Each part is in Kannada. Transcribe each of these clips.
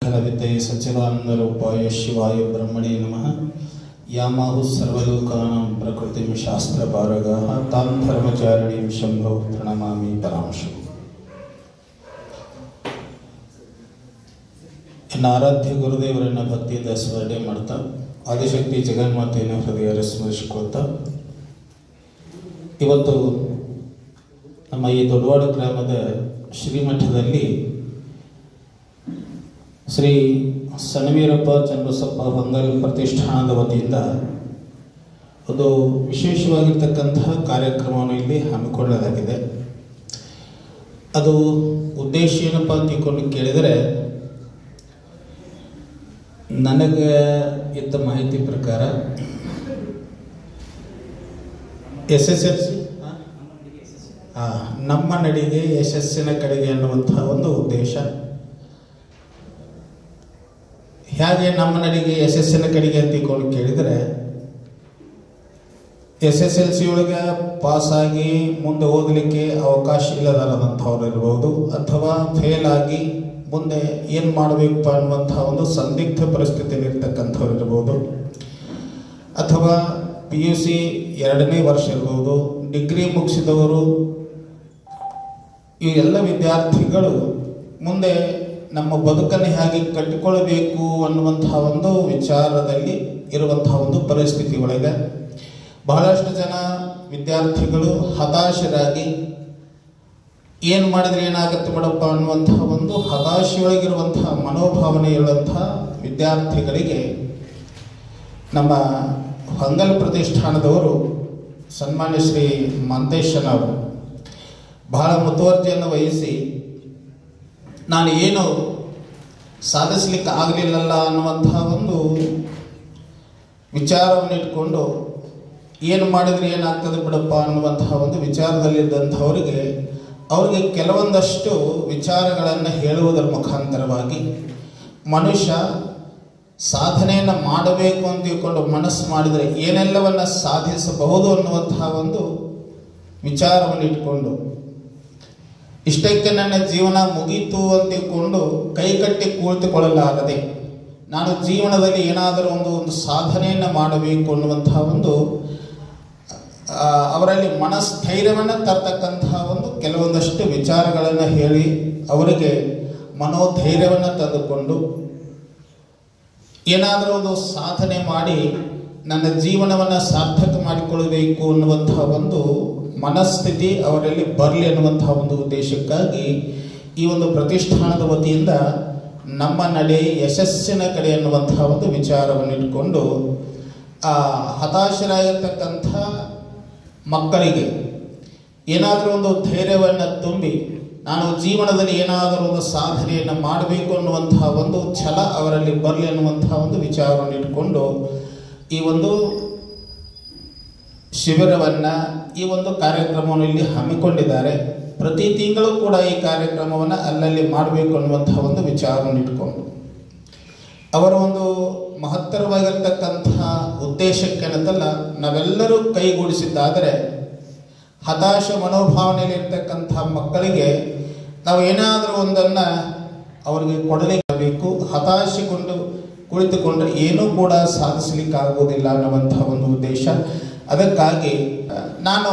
विद्ये सच्चिदानंदरूपाय शिवाय ब्रह्मणे नमः। यामाहुः सर्वलोकानां प्रकृतिं शास्त्रपारगाः तां धर्मचारिणीं शम्भो प्रणमामि परांशु। ಇನ್ನು ಆರಾಧ್ಯ ಗುರುದೇವರನ್ನ ಭಕ್ತಿಯಿಂದ ಸ್ಮರಣೆ ಮಾಡ್ತಾ ಆದಿಶಕ್ತಿ ಜಗನ್ಮಾತೆಯನ್ನು ಹೃದಯ ಸ್ಮರಿಸಿಕೊಳ್ತಾ ಇವತ್ತು ನಮ್ಮ ಈ ದೊಡ್ಡವಾಡ ಗ್ರಾಮದ ಶ್ರೀಮಠದಲ್ಲಿ ಶ್ರೀ ಸಣ್ಣವೀರಪ್ಪ ಚನ್ನಬಸಪ್ಪ ಹೊಂಗಲ್ ಪ್ರತಿಷ್ಠಾನದ ವತಿಯಿಂದ ಒಂದು ವಿಶೇಷವಾಗಿರ್ತಕ್ಕಂತಹ ಕಾರ್ಯಕ್ರಮವನ್ನು ಇಲ್ಲಿ ಹಮ್ಮಿಕೊಳ್ಳಲಾಗಿದೆ. ಅದು ಉದ್ದೇಶ ಏನಪ್ಪ ಅಂತ ತಿಳ್ಕೊಂಡು ಕೇಳಿದರೆ, ನನಗೆ ಇದ್ದ ಮಾಹಿತಿ ಪ್ರಕಾರ SSLC ನಮ್ಮ ನಡಿಗೆ ಯಶಸ್ಸಿನ ಕಡೆಗೆ ಅನ್ನುವಂತಹ ಒಂದು ಉದ್ದೇಶ. ಹೇಗೆ ನಮ್ಮ ನಡಿಗೆ ಯಶಸ್ಸಿನ ಕಡೆಗೆ ಅಂತ ತಿಳ್ಕೊಂಡು ಕೇಳಿದರೆ, SSLC ಒಳಗೆ ಪಾಸಾಗಿ ಮುಂದೆ ಓದಲಿಕ್ಕೆ ಅವಕಾಶ ಇಲ್ಲದಾರದಂಥವ್ರು ಇರ್ಬೋದು, ಅಥವಾ ಫೇಲ್ ಆಗಿ ಮುಂದೆ ಏನು ಮಾಡಬೇಕಪ್ಪ ಅನ್ನುವಂಥ ಒಂದು ಸಂದಿಗ್ಧ ಪರಿಸ್ಥಿತಿಯಲ್ಲಿರ್ತಕ್ಕಂಥವ್ರು ಇರ್ಬೋದು, ಅಥವಾ PUC 2ನೇ ವರ್ಷ ಇರ್ಬೋದು, ಡಿಗ್ರಿ ಮುಗಿಸಿದವರು, ಈ ಎಲ್ಲ ವಿದ್ಯಾರ್ಥಿಗಳು ಮುಂದೆ ನಮ್ಮ ಬದುಕನ್ನು ಹೇಗೆ ಕಟ್ಟಿಕೊಳ್ಳಬೇಕು ಅನ್ನುವಂತಹ ಒಂದು ವಿಚಾರದಲ್ಲಿ ಇರುವಂತಹ ಒಂದು ಪರಿಸ್ಥಿತಿ ಒಳಗೆ ಬಹಳಷ್ಟು ಜನ ವಿದ್ಯಾರ್ಥಿಗಳು ಹತಾಶರಾಗಿ ಏನು ಮಾಡಿದ್ರೆ ಏನಾಗುತ್ತೆ ಮೇಡಪ್ಪ ಅನ್ನುವಂತಹ ಒಂದು ಹತಾಶೆಯೊಳಗಿರುವಂತಹ ಮನೋಭಾವನೆ ಇರುವಂತಹ ವಿದ್ಯಾರ್ಥಿಗಳಿಗೆ ನಮ್ಮ ಹೊಂಗಲ್ ಪ್ರತಿಷ್ಠಾನದವರು ಸನ್ಮಾನ್ಯ ಶ್ರೀ ಮಂತೇಶನವರು ಬಹಳ ಮುತುವರ್ಜಿಯನ್ನು ವಹಿಸಿ, ನಾನು ಏನು ಸಾಧಿಸಲಿಕ್ಕೆ ಆಗಲಿಲ್ಲಲ್ಲ ಅನ್ನುವಂತಹ ಒಂದು ವಿಚಾರವನ್ನು ಇಟ್ಕೊಂಡು ಏನು ಮಾಡಿದರೆ ಏನಾಗ್ತದೆ ಬಿಡಪ್ಪ ಅನ್ನುವಂತಹ ಒಂದು ವಿಚಾರದಲ್ಲಿದ್ದಂಥವರಿಗೆ ಅವರಿಗೆ ಕೆಲವೊಂದಷ್ಟು ವಿಚಾರಗಳನ್ನು ಹೇಳುವುದರ ಮುಖಾಂತರವಾಗಿ ಮನುಷ್ಯ ಸಾಧನೆಯನ್ನು ಮಾಡಬೇಕು ಅಂತ ತಿಳ್ಕೊಂಡು ಮನಸ್ಸು ಮಾಡಿದರೆ ಏನೆಲ್ಲವನ್ನು ಸಾಧಿಸಬಹುದು ಅನ್ನುವಂತಹ ಒಂದು ವಿಚಾರವನ್ನು ಇಟ್ಕೊಂಡು, ಇಷ್ಟಕ್ಕೆ ನನ್ನ ಜೀವನ ಮುಗೀತು ಅಂತ ತಿಳ್ಕೊಂಡು ಕೈಕಟ್ಟಿ ಕುಳಿತುಕೊಳ್ಳಲಾರದೆ ನಾನು ಜೀವನದಲ್ಲಿ ಏನಾದರೂ ಒಂದು ಸಾಧನೆಯನ್ನು ಮಾಡಬೇಕು ಅನ್ನುವಂತಹ ಒಂದು ಅವರಲ್ಲಿ ಮನಸ್ಥೈರ್ಯವನ್ನು ತರ್ತಕ್ಕಂತಹ ಒಂದು ಕೆಲವೊಂದಷ್ಟು ವಿಚಾರಗಳನ್ನು ಹೇಳಿ ಅವರಿಗೆ ಮನೋಧೈರ್ಯವನ್ನು ತಂದುಕೊಂಡು ಏನಾದರೂ ಒಂದು ಸಾಧನೆ ಮಾಡಿ ನನ್ನ ಜೀವನವನ್ನು ಸಾರ್ಥಕ ಮಾಡಿಕೊಳ್ಳಬೇಕು ಅನ್ನುವಂತಹ ಒಂದು ಮನಸ್ಥಿತಿ ಅವರಲ್ಲಿ ಬರಲಿ ಅನ್ನುವಂತಹ ಒಂದು ಉದ್ದೇಶಕ್ಕಾಗಿ ಈ ಒಂದು ಪ್ರತಿಷ್ಠಾನದ ವತಿಯಿಂದ ನಮ್ಮ ನಡೆ ಯಶಸ್ಸಿನ ಕಡೆ ಅನ್ನುವಂತಹ ಒಂದು ವಿಚಾರವನ್ನು ಇಟ್ಕೊಂಡು ಆ ಹತಾಶರಾಗಿರ್ತಕ್ಕಂಥ ಮಕ್ಕಳಿಗೆ ಏನಾದರೂ ಒಂದು ಧೈರ್ಯವನ್ನು ತುಂಬಿ ನಾನು ಜೀವನದಲ್ಲಿ ಏನಾದರೂ ಒಂದು ಸಾಧನೆಯನ್ನು ಮಾಡಬೇಕು ಅನ್ನುವಂತಹ ಒಂದು ಛಲ ಅವರಲ್ಲಿ ಬರಲಿ ಅನ್ನುವಂತಹ ಒಂದು ವಿಚಾರವನ್ನು ಇಟ್ಕೊಂಡು ಈ ಒಂದು ಶಿಬಿರವನ್ನು, ಈ ಒಂದು ಕಾರ್ಯಕ್ರಮವನ್ನು ಇಲ್ಲಿ ಹಮ್ಮಿಕೊಂಡಿದ್ದಾರೆ. ಪ್ರತಿ ತಿಂಗಳು ಕೂಡ ಈ ಕಾರ್ಯಕ್ರಮವನ್ನು ಅಲ್ಲಲ್ಲಿ ಮಾಡಬೇಕು ಅನ್ನುವಂತಹ ಒಂದು ವಿಚಾರವನ್ನು ಇಟ್ಕೊಂಡು ಅವರ ಒಂದು ಮಹತ್ತರವಾಗಿರ್ತಕ್ಕಂತಹ ಉದ್ದೇಶಕ್ಕೇನಂತಲ್ಲ, ನಾವೆಲ್ಲರೂ ಕೈಗೂಡಿಸಿದ್ದಾದರೆ ಹತಾಶ ಮನೋಭಾವನೆಯಲ್ಲಿರ್ತಕ್ಕಂಥ ಮಕ್ಕಳಿಗೆ ನಾವು ಏನಾದರೂ ಒಂದನ್ನು ಅವರಿಗೆ ಕೊಡಲೇಬೇಕು. ಹತಾಶೆಗೊಂಡು ಕುಳಿತುಕೊಂಡ್ರೆ ಏನೂ ಕೂಡ ಸಾಧಿಸಲಿಕ್ಕಾಗುವುದಿಲ್ಲ ಅನ್ನುವಂಥ ಒಂದು ಉದ್ದೇಶ. ಅದಕ್ಕಾಗಿ ನಾನು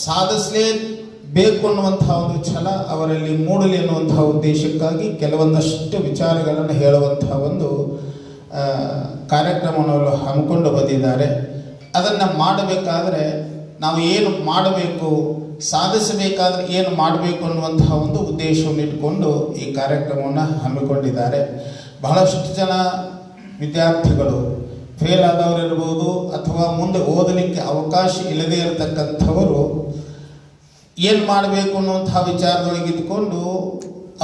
ಸಾಧಿಸಲೇಬೇಕು ಅನ್ನುವಂಥ ಒಂದು ಛಲ ಅವರಲ್ಲಿ ಮೂಡಲಿ ಅನ್ನುವಂಥ ಉದ್ದೇಶಕ್ಕಾಗಿ ಕೆಲವೊಂದಷ್ಟು ವಿಚಾರಗಳನ್ನು ಹೇಳುವಂಥ ಒಂದು ಕಾರ್ಯಕ್ರಮವನ್ನು ಹಮ್ಮಿಕೊಂಡು ಬಂದಿದ್ದಾರೆ. ಅದನ್ನು ಮಾಡಬೇಕಾದರೆ ನಾವು ಏನು ಮಾಡಬೇಕು, ಸಾಧಿಸಬೇಕಾದ್ರೆ ಏನು ಮಾಡಬೇಕು ಅನ್ನುವಂತಹ ಒಂದು ಉದ್ದೇಶವನ್ನು ಇಟ್ಕೊಂಡು ಈ ಕಾರ್ಯಕ್ರಮವನ್ನು ಹಮ್ಮಿಕೊಂಡಿದ್ದಾರೆ. ಬಹಳಷ್ಟು ಜನ ವಿದ್ಯಾರ್ಥಿಗಳು ಫೇಲ್ ಆದವರು ಇರ್ಬೋದು, ಅಥವಾ ಮುಂದೆ ಓದಲಿಕ್ಕೆ ಅವಕಾಶ ಇಲ್ಲದೇ ಇರತಕ್ಕಂಥವರು ಏನು ಮಾಡಬೇಕು ಅನ್ನುವಂತಹ ವಿಚಾರದೊಳಗೆ ಇದ್ಕೊಂಡು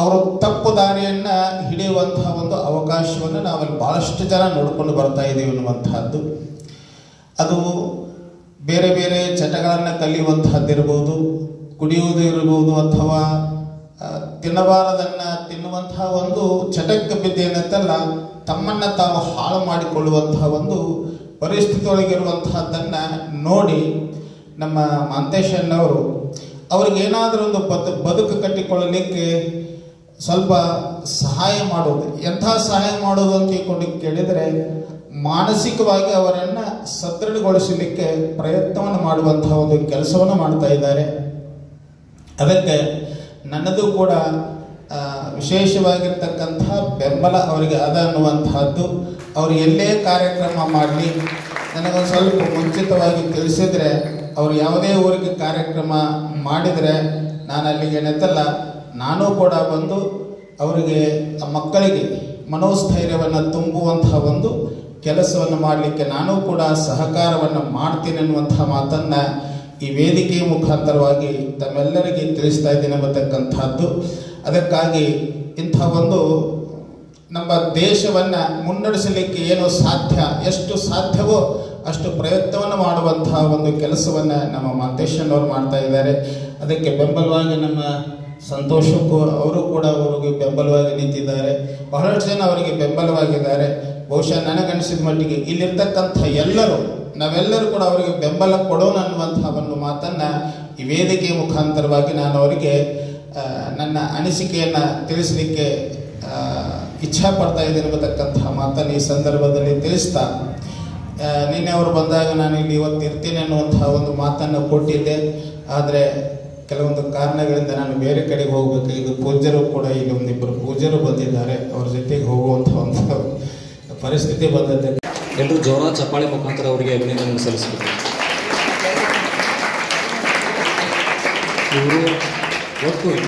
ಅವರು ತಪ್ಪು ದಾರಿಯನ್ನು ಹಿಡಿಯುವಂತಹ ಒಂದು ಅವಕಾಶವನ್ನು ನಾವಲ್ಲಿ ಭಾಳಷ್ಟು ಜನ ನೋಡಿಕೊಂಡು ಬರ್ತಾ ಇದ್ದೀವಿ ಅನ್ನುವಂತಹದ್ದು. ಅದು ಬೇರೆ ಬೇರೆ ಚಟಗಳನ್ನು ಕಲಿಯುವಂತಹದ್ದಿರ್ಬೋದು, ಕುಡಿಯುವುದು ಇರ್ಬೋದು, ಅಥವಾ ತಿನ್ನಬಾರದನ್ನು ತಿನ್ನುವಂತಹ ಒಂದು ಚಟಕ್ಕೆ ಬಿದ್ದೇನಂತಲ್ಲ ತಮ್ಮನ್ನು ತಾವು ಹಾಳು ಮಾಡಿಕೊಳ್ಳುವಂತಹ ಒಂದು ಪರಿಸ್ಥಿತಿ ಒಳಗಿರುವಂತಹದ್ದನ್ನು ನೋಡಿ ನಮ್ಮ ಮಂತೇಶಣ್ಣವರು ಅವ್ರಿಗೇನಾದರೂ ಒಂದು ಬದುಕು ಕಟ್ಟಿಕೊಳ್ಳಲಿಕ್ಕೆ ಸ್ವಲ್ಪ ಸಹಾಯ ಮಾಡೋದು. ಎಂಥ ಸಹಾಯ ಮಾಡೋದು ಅಂತ ಕೇಳಿದರೆ, ಮಾನಸಿಕವಾಗಿ ಅವರನ್ನು ಸದೃಢಗೊಳಿಸಲಿಕ್ಕೆ ಪ್ರಯತ್ನವನ್ನು ಮಾಡುವಂತಹ ಒಂದು ಕೆಲಸವನ್ನು ಮಾಡ್ತಾ ಇದ್ದಾರೆ. ಅದಕ್ಕೆ ನನ್ನದು ಕೂಡ ವಿಶೇಷವಾಗಿರ್ತಕ್ಕಂಥ ಬೆಂಬಲ ಅವರಿಗೆ ಅದ ಅನ್ನುವಂತಹದ್ದು. ಅವರು ಎಲ್ಲೇ ಕಾರ್ಯಕ್ರಮ ಮಾಡಲಿ ನನಗೊಂದು ಸ್ವಲ್ಪ ಮುಂಚಿತವಾಗಿ ತಿಳಿಸಿದರೆ, ಅವರು ಯಾವುದೇ ಊರಿಗೆ ಕಾರ್ಯಕ್ರಮ ಮಾಡಿದರೆ ನಾನು ಅಲ್ಲಿಗೆ ನೆತ್ತಲ್ಲ, ನಾನು ಕೂಡ ಬಂದು ಅವರಿಗೆ ಮಕ್ಕಳಿಗೆ ಮನೋಸ್ಥೈರ್ಯವನ್ನು ತುಂಬುವಂತಹ ಒಂದು ಕೆಲಸವನ್ನು ಮಾಡಲಿಕ್ಕೆ ನಾನು ಕೂಡ ಸಹಕಾರವನ್ನು ಮಾಡ್ತೀನಿ ಅನ್ನುವಂತಹ ಮಾತನ್ನು ಈ ವೇದಿಕೆಯ ಮುಖಾಂತರವಾಗಿ ತಮ್ಮೆಲ್ಲರಿಗೆ ತಿಳಿಸ್ತಾ ಇದ್ದೀನಿ ಅನ್ನತಕ್ಕಂಥದ್ದು. ಅದಕ್ಕಾಗಿ ಇಂಥ ಒಂದು ನಮ್ಮ ದೇಶವನ್ನು ಮುನ್ನಡೆಸಲಿಕ್ಕೆ ಏನು ಸಾಧ್ಯ, ಎಷ್ಟು ಸಾಧ್ಯವೋ ಅಷ್ಟು ಪ್ರಯತ್ನವನ್ನು ಮಾಡುವಂತಹ ಒಂದು ಕೆಲಸವನ್ನು ನಮ್ಮ ಮಾಂತೇಶಣ್ಣವರು ಮಾಡ್ತಾ ಇದ್ದಾರೆ. ಅದಕ್ಕೆ ಬೆಂಬಲವಾಗಿ ನಮ್ಮ ಸಂತೋಷಕ್ಕೂ ಅವರು ಕೂಡ ಅವರಿಗೆ ಬೆಂಬಲವಾಗಿ ನಿಂತಿದ್ದಾರೆ. ಬಹಳಷ್ಟು ಜನ ಅವರಿಗೆ ಬೆಂಬಲವಾಗಿದ್ದಾರೆ. ಬಹುಶಃ ನನಗನ್ನಿಸಿದ ಮಟ್ಟಿಗೆ ಇಲ್ಲಿರ್ತಕ್ಕಂಥ ನಾವೆಲ್ಲರೂ ಕೂಡ ಅವರಿಗೆ ಬೆಂಬಲ ಕೊಡೋಣ ಅನ್ನುವಂತಹ ಒಂದು ಮಾತನ್ನು ಈ ವೇದಿಕೆಯ ಮುಖಾಂತರವಾಗಿ ನಾನು ಅವರಿಗೆ ನನ್ನ ಅನಿಸಿಕೆಯನ್ನು ತಿಳಿಸಲಿಕ್ಕೆ ಇಚ್ಛಾ ಪಡ್ತಾ ಇದ್ದೇನೆ ಅನ್ನತಕ್ಕಂತಹ ಮಾತನ್ನು ಈ ಸಂದರ್ಭದಲ್ಲಿ ತಿಳಿಸ್ತಾ, ನಿನ್ನೆ ಅವರು ಬಂದಾಗ ನಾನು ಇಲ್ಲಿ ಇವತ್ತು ಇರ್ತೀನಿ ಅನ್ನುವಂತಹ ಒಂದು ಮಾತನ್ನು ಕೊಟ್ಟಿದ್ದೆ. ಆದರೆ ಕೆಲವೊಂದು ಕಾರಣಗಳಿಂದ ನಾನು ಬೇರೆ ಕಡೆಗೆ ಹೋಗಬೇಕು. ಈಗ ಪೂಜ್ಯರು ಕೂಡ ಇಲ್ಲಿ ಒಂದಿಬ್ಬರು ಪೂಜ್ಯರು ಬಂದಿದ್ದಾರೆ, ಅವ್ರ ಜೊತೆಗೆ ಹೋಗುವಂಥ ಒಂದು ಪರಿಸ್ಥಿತಿ ಬಂದದ್ದು. ಎಲ್ಲರೂ ಜೋರ ಚಪ್ಪಾಳೆ ಮುಖಾಂತರ ಅವರಿಗೆ ಅಭಿನಂದನೆ ಸಲ್ಲಿಸಬೇಕು. ಇವರು ಒಟ್ಟು